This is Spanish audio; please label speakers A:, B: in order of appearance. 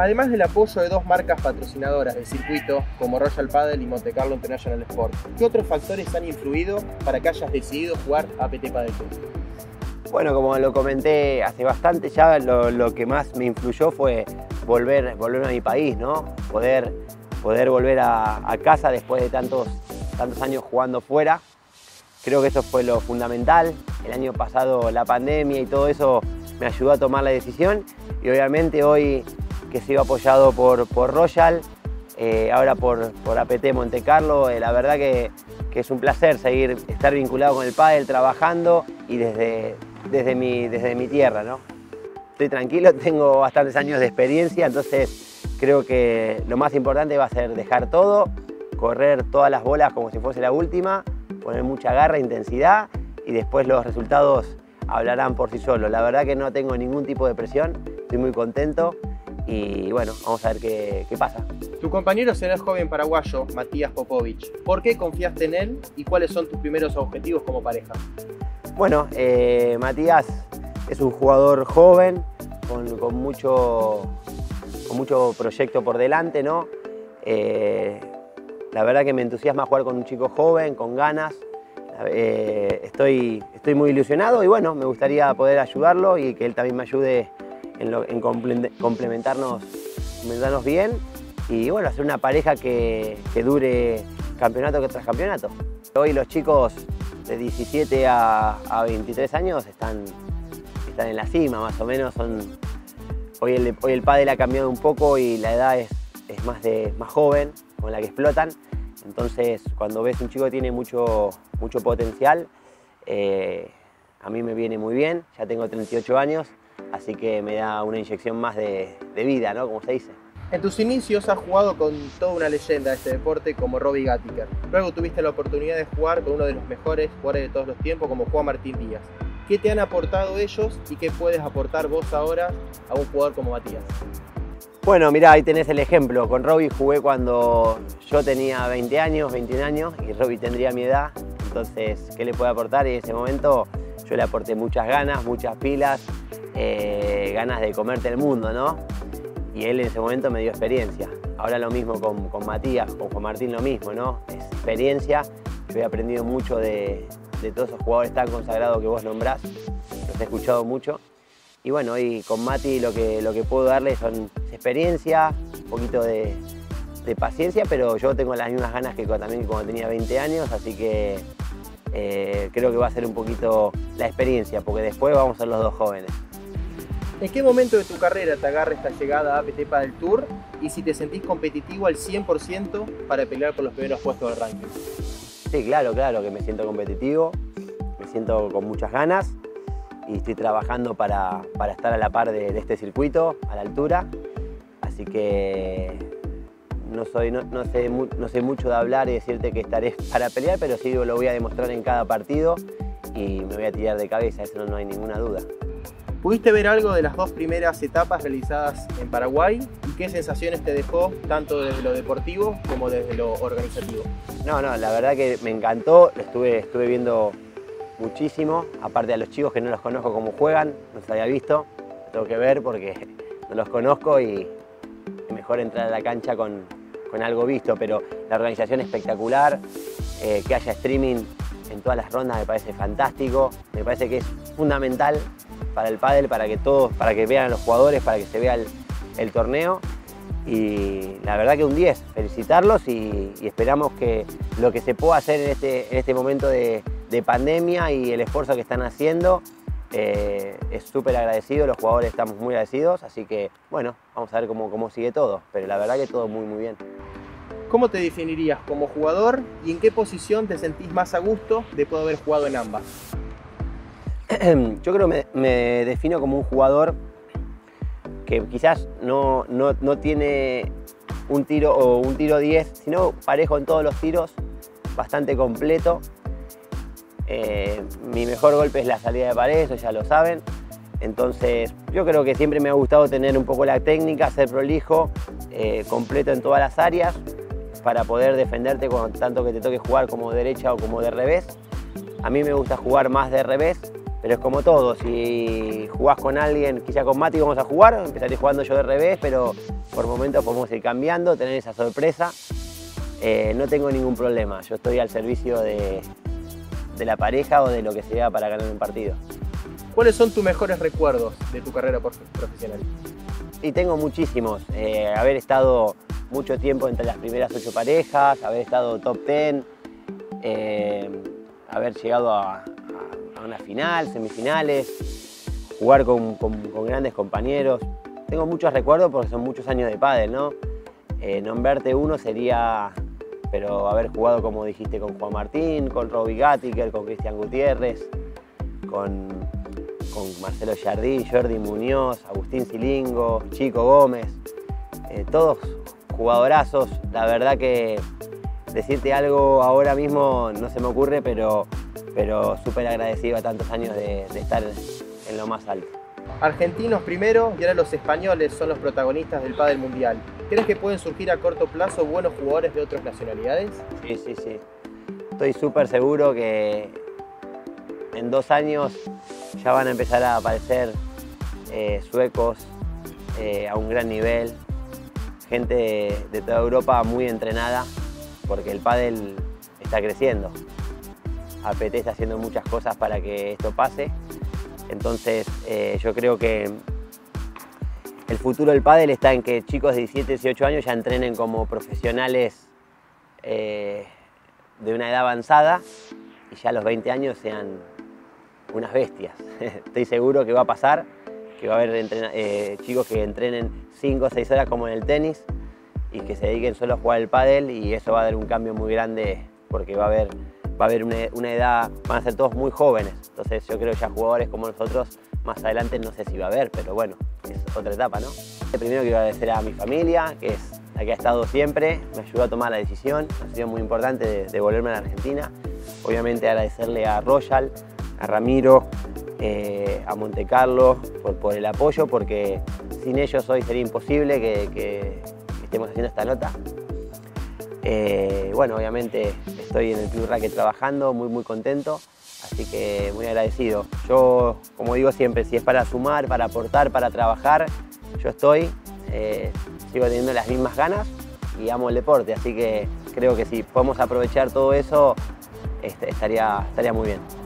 A: Además del apoyo de dos marcas patrocinadoras del circuito, como Royal Padel y Monte Carlo International Sport, ¿qué otros factores han influido para que hayas decidido jugar APT Padel Tour?
B: Bueno, como lo comenté hace bastante, ya lo que más me influyó fue volver a mi país, ¿no? Poder volver a casa después de tantos años jugando fuera. Creo que eso fue lo fundamental. El año pasado la pandemia y todo eso me ayudó a tomar la decisión, y obviamente hoy que sigo apoyado por Royal, ahora por APT Monte Carlo, la verdad que es un placer estar vinculado con el pádel, trabajando y desde mi tierra, ¿no? Estoy tranquilo, tengo bastantes años de experiencia, entonces creo que lo más importante va a ser dejar todo, correr todas las bolas como si fuese la última, poner mucha garra, intensidad, y después los resultados hablarán por sí solos. La verdad que no tengo ningún tipo de presión, estoy muy contento y bueno, vamos a ver qué pasa.
A: Tu compañero será el joven paraguayo Matías Popovic. ¿Por qué confiaste en él y cuáles son tus primeros objetivos como pareja?
B: Bueno, Matías es un jugador joven, con mucho proyecto por delante, ¿no? La verdad que me entusiasma jugar con un chico joven, con ganas. Estoy muy ilusionado y bueno, me gustaría poder ayudarlo y que él también me ayude en complementarnos bien y bueno, hacer una pareja que dure campeonato tras campeonato. Hoy los chicos de 17 a 23 años están en la cima, más o menos. Hoy el pádel ha cambiado un poco y la edad es más joven, con la que explotan. Entonces, cuando ves un chico que tiene mucho potencial, a mí me viene muy bien. Ya tengo 38 años, así que me da una inyección más de vida, ¿no? Como se dice.
A: En tus inicios has jugado con toda una leyenda de este deporte como Robbie Gattiker. Luego tuviste la oportunidad de jugar con uno de los mejores jugadores de todos los tiempos como Juan Martín Díaz. ¿Qué te han aportado ellos y qué puedes aportar vos ahora a un jugador como Matías?
B: Bueno, mirá, ahí tenés el ejemplo. Con Robbie jugué cuando yo tenía 20 años, 21 años y Robbie tendría mi edad. Entonces, ¿qué le puedo aportar? Y en ese momento yo le aporté muchas ganas, muchas pilas, ganas de comerte el mundo, ¿no? Y él en ese momento me dio experiencia. Ahora lo mismo con Matías, con Juan Martín lo mismo, ¿no? Es experiencia. Yo he aprendido mucho de todos esos jugadores tan consagrados que vos nombrás. Los he escuchado mucho. Y bueno, hoy con Mati lo que puedo darle son experiencia, un poquito de paciencia, pero yo tengo las mismas ganas que también cuando tenía 20 años, así que creo que va a ser un poquito la experiencia, porque después vamos a ser los dos jóvenes.
A: ¿En qué momento de tu carrera te agarra esta llegada a APT Padel Tour y si te sentís competitivo al 100% para pelear por los primeros puestos del ranking?
B: Sí, claro que me siento competitivo, me siento con muchas ganas y estoy trabajando para estar a la par de este circuito, a la altura, así que no sé mucho de hablar y decirte que estaré para pelear, pero sí lo voy a demostrar en cada partido y me voy a tirar de cabeza, eso no hay ninguna duda.
A: ¿Pudiste ver algo de las dos primeras etapas realizadas en Paraguay y qué sensaciones te dejó tanto desde lo deportivo como desde lo organizativo?
B: No, la verdad que me encantó, estuve viendo muchísimo, aparte a los chicos que no los conozco cómo juegan, no los había visto, tengo que ver porque no los conozco y es mejor entrar a la cancha con algo visto, pero la organización espectacular, que haya streaming en todas las rondas me parece fantástico, me parece que es fundamental para el pádel, para que vean a los jugadores, para que se vea el torneo. Y la verdad que un 10, felicitarlos y esperamos que lo que se pueda hacer en este momento de pandemia y el esfuerzo que están haciendo es súper agradecido, los jugadores estamos muy agradecidos, así que bueno, vamos a ver cómo sigue todo, pero la verdad que todo muy bien.
A: ¿Cómo te definirías como jugador y en qué posición te sentís más a gusto después de haber jugado en ambas?
B: Yo creo que me defino como un jugador que quizás no tiene un tiro o un tiro 10, sino parejo en todos los tiros, bastante completo. Mi mejor golpe es la salida de pared, eso ya lo saben. Entonces yo creo que siempre me ha gustado tener un poco la técnica, ser prolijo, completo en todas las áreas para poder defenderte tanto que te toque jugar como derecha o como de revés. A mí me gusta jugar más de revés, pero es como todo, si jugás con alguien, quizá con Mati vamos a jugar, empezaré jugando yo de revés, pero por momentos podemos ir cambiando, tener esa sorpresa. No tengo ningún problema, yo estoy al servicio de la pareja o de lo que sea para ganar un partido.
A: ¿Cuáles son tus mejores recuerdos de tu carrera profesional?
B: Y tengo muchísimos. Haber estado mucho tiempo entre las primeras 8 parejas, haber estado top 10, haber llegado a una final, semifinales, jugar con grandes compañeros. Tengo muchos recuerdos porque son muchos años de pádel, ¿no? Nombrarte uno sería, pero haber jugado, como dijiste, con Juan Martín, con Robbie Gattiker, con Cristian Gutiérrez, con Marcelo Jardí, Jordi Muñoz, Agustín Silingo, Chico Gómez, todos jugadorazos. La verdad que decirte algo ahora mismo no se me ocurre, pero súper agradecido a tantos años de estar en lo más alto.
A: Argentinos primero y ahora los españoles son los protagonistas del pádel mundial. ¿Crees que pueden surgir a corto plazo buenos jugadores de otras nacionalidades?
B: Sí. Estoy súper seguro que en 2 años ya van a empezar a aparecer suecos a un gran nivel, gente de toda Europa muy entrenada, porque el pádel está creciendo. APT está haciendo muchas cosas para que esto pase. Entonces yo creo que el futuro del pádel está en que chicos de 17, 18 años ya entrenen como profesionales de una edad avanzada y ya a los 20 años sean unas bestias. Estoy seguro que va a pasar, que va a haber chicos que entrenen 5 o 6 horas como en el tenis y que se dediquen solo a jugar el pádel, y eso va a dar un cambio muy grande porque va a haber una edad, van a ser todos muy jóvenes. Entonces yo creo que ya jugadores como nosotros más adelante no sé si va a haber, pero bueno, es otra etapa, ¿no? Primero quiero agradecer a mi familia, que es la que ha estado siempre, me ayudó a tomar la decisión, ha sido muy importante de volverme a la Argentina. Obviamente agradecerle a Royal, a Ramiro, a Monte Carlo por el apoyo, porque sin ellos hoy sería imposible que estemos haciendo esta nota. Bueno, obviamente estoy en el Club Racket trabajando, muy contento, así que muy agradecido. Yo, como digo siempre, si es para sumar, para aportar, para trabajar, yo estoy, sigo teniendo las mismas ganas y amo el deporte, así que creo que si podemos aprovechar todo eso, estaría muy bien.